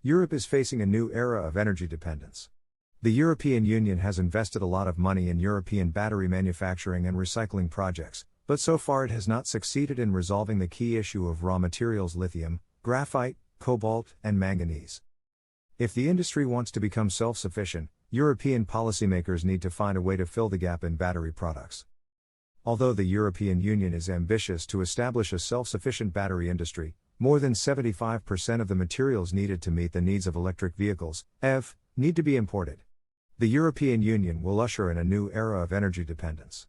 Europe is facing a new era of energy dependence. The European Union has invested a lot of money in European battery manufacturing and recycling projects, but so far it has not succeeded in resolving the key issue of raw materials lithium, graphite, cobalt, and manganese. If the industry wants to become self-sufficient, European policymakers need to find a way to fill the gap in battery products. Although the European Union is ambitious to establish a self-sufficient battery industry, more than 75% of the materials needed to meet the needs of electric vehicles, EV, need to be imported. The European Union will usher in a new era of energy dependence.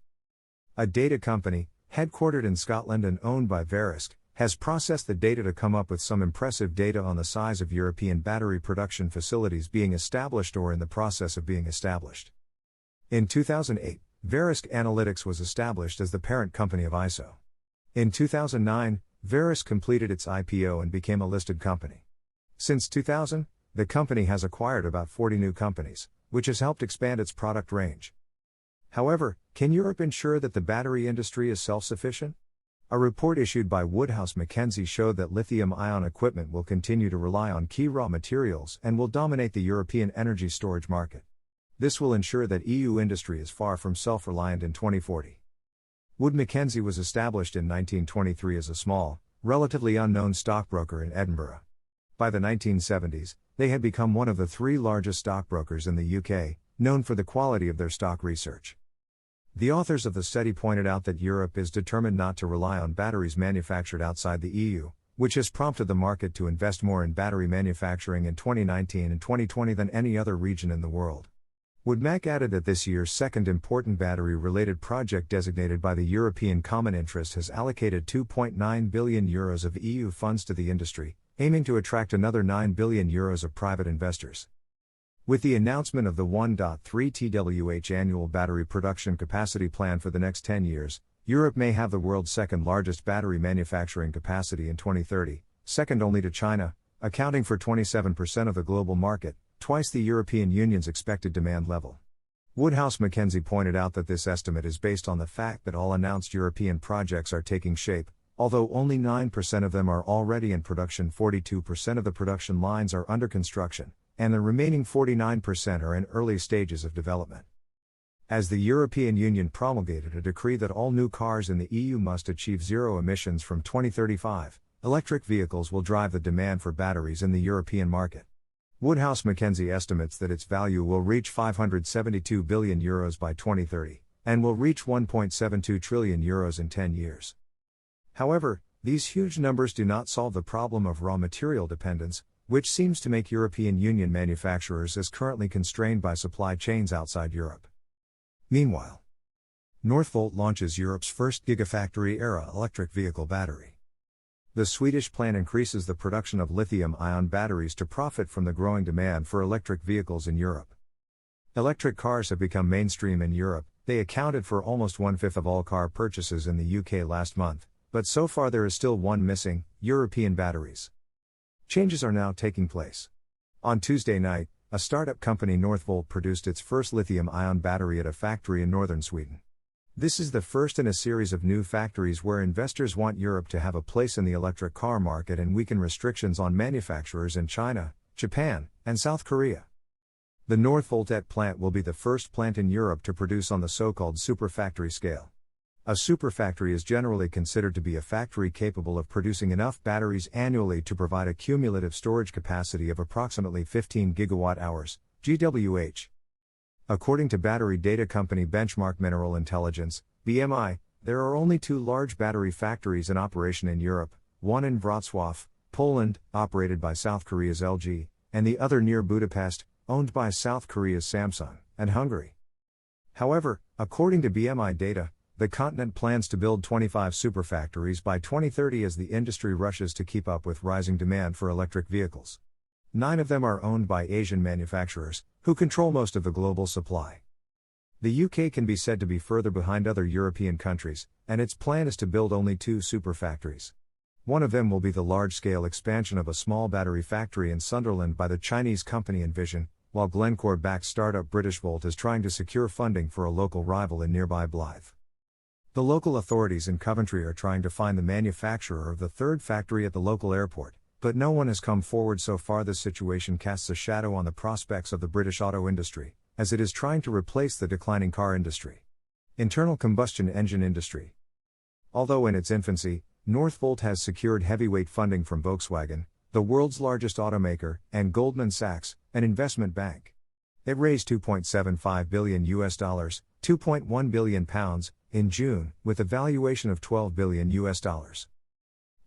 A data company, headquartered in Scotland and owned by Verisk, has processed the data to come up with some impressive data on the size of European battery production facilities being established or in the process of being established. In 2008, Verisk Analytics was established as the parent company of ISO. In 2009, Verisk completed its IPO and became a listed company. Since 2000, the company has acquired about 40 new companies, which has helped expand its product range. However, can Europe ensure that the battery industry is self-sufficient? A report issued by Woodhouse Mackenzie showed that lithium-ion equipment will continue to rely on key raw materials and will dominate the European energy storage market. This will ensure that EU industry is far from self-reliant in 2040. Wood Mackenzie was established in 1923 as a small, relatively unknown stockbroker in Edinburgh. By the 1970s, they had become one of the 3 largest stockbrokers in the UK, known for the quality of their stock research. The authors of the study pointed out that Europe is determined not to rely on batteries manufactured outside the EU, which has prompted the market to invest more in battery manufacturing in 2019 and 2020 than any other region in the world. Woodmac added that this year's second important battery-related project designated by the European Common Interest has allocated €2.9 billion of EU funds to the industry, aiming to attract another €9 billion of private investors. With the announcement of the 1.3 TWh annual battery production capacity plan for the next 10 years, Europe may have the world's second largest battery manufacturing capacity in 2030, second only to China, accounting for 27% of the global market, twice the European Union's expected demand level. Woodhouse Mackenzie pointed out that this estimate is based on the fact that all announced European projects are taking shape, although only 9% of them are already in production. 42% of the production lines are under construction, and the remaining 49% are in early stages of development. As the European Union promulgated a decree that all new cars in the EU must achieve zero emissions from 2035, electric vehicles will drive the demand for batteries in the European market. Woodhouse Mackenzie estimates that its value will reach €572 billion by 2030, and will reach €1.72 trillion in 10 years. However, these huge numbers do not solve the problem of raw material dependence, which seems to make European Union manufacturers as currently constrained by supply chains outside Europe. Meanwhile, Northvolt launches Europe's first Gigafactory-era electric vehicle battery. The Swedish plan increases the production of lithium-ion batteries to profit from the growing demand for electric vehicles in Europe. Electric cars have become mainstream in Europe. They accounted for almost 1/5 of all car purchases in the UK last month, but so far there is still one missing: European batteries. Changes are now taking place. On Tuesday night, a startup company Northvolt produced its first lithium-ion battery at a factory in northern Sweden. This is the first in a series of new factories where investors want Europe to have a place in the electric car market and weaken restrictions on manufacturers in China, Japan, and South Korea. The Northvolt plant will be the first plant in Europe to produce on the so-called superfactory scale. A superfactory is generally considered to be a factory capable of producing enough batteries annually to provide a cumulative storage capacity of approximately 15 gigawatt-hours, GWh. According to battery data company Benchmark Mineral Intelligence, BMI, there are only 2 large battery factories in operation in Europe, one in Wrocław, Poland, operated by South Korea's LG, and the other near Budapest, owned by South Korea's Samsung, and Hungary. However, according to BMI data, the continent plans to build 25 superfactories by 2030 as the industry rushes to keep up with rising demand for electric vehicles. 9 of them are owned by Asian manufacturers, who control most of the global supply. The UK can be said to be further behind other European countries, and its plan is to build only 2 superfactories. One of them will be the large-scale expansion of a small battery factory in Sunderland by the Chinese company Envision, while Glencore-backed startup Britishvolt is trying to secure funding for a local rival in nearby Blyth. The local authorities in Coventry are trying to find the manufacturer of the 3rd factory at the local airport, But no one has come forward so far. This situation casts a shadow on the prospects of the British auto industry, as it is trying to replace the declining car industry. Internal combustion engine industry. Although in its infancy, Northvolt has secured heavyweight funding from Volkswagen, the world's largest automaker, and Goldman Sachs, an investment bank. It raised $2.75 billion (2.1 billion pounds) in June, with a valuation of $12 billion.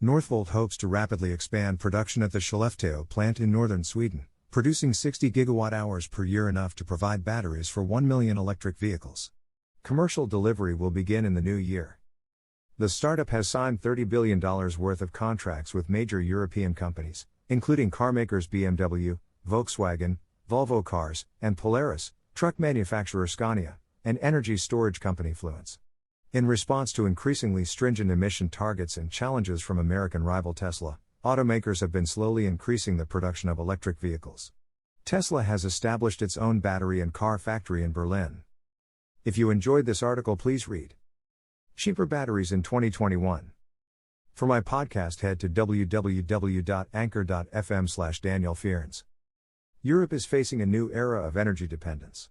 Northvolt hopes to rapidly expand production at the Skellefteå plant in northern Sweden, producing 60 gigawatt-hours per year, enough to provide batteries for 1 million electric vehicles. Commercial delivery will begin in the new year. The startup has signed $30 billion worth of contracts with major European companies, including carmakers BMW, Volkswagen, Volvo Cars, and Polaris, truck manufacturer Scania, and energy storage company Fluence. In response to increasingly stringent emission targets and challenges from American rival Tesla, automakers have been slowly increasing the production of electric vehicles. Tesla has established its own battery and car factory in Berlin. If you enjoyed this article, please read Cheaper Batteries in 2021. For my podcast, head to www.anchor.fm/Daniel Fearns. Europe is facing a new era of energy dependence.